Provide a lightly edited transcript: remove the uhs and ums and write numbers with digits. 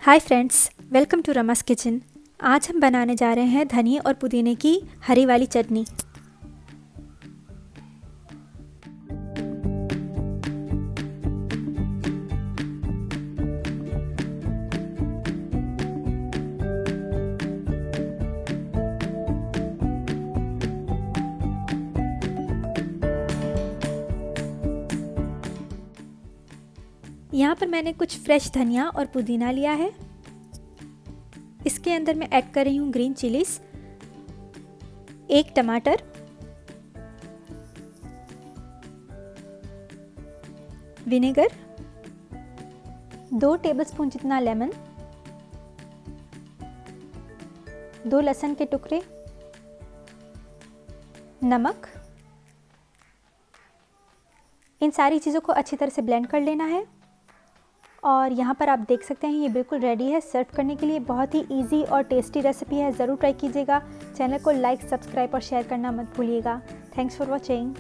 Hi friends, welcome to Rama's kitchen. आज हम बनाने जा रहे हैं धनिए और पुदीने की हरी वाली चटनी। यहाँ पर मैंने कुछ फ्रेश धनिया और पुदीना लिया है। इसके अंदर मैं ऐड कर रही हूँ ग्रीन चिलीज, 1 टमाटर, विनेगर, 2 टेबलस्पून जितना लेमन, 2 लहसुन के टुकड़े, नमक। इन सारी चीज़ों को अच्छी तरह से ब्लेंड कर लेना है। और यहाँ पर आप देख सकते हैं ये बिल्कुल रेडी है सर्व करने के लिए। बहुत ही इजी और टेस्टी रेसिपी है, ज़रूर ट्राई कीजिएगा। चैनल को लाइक, सब्सक्राइब और शेयर करना मत भूलिएगा। Thanks for watching.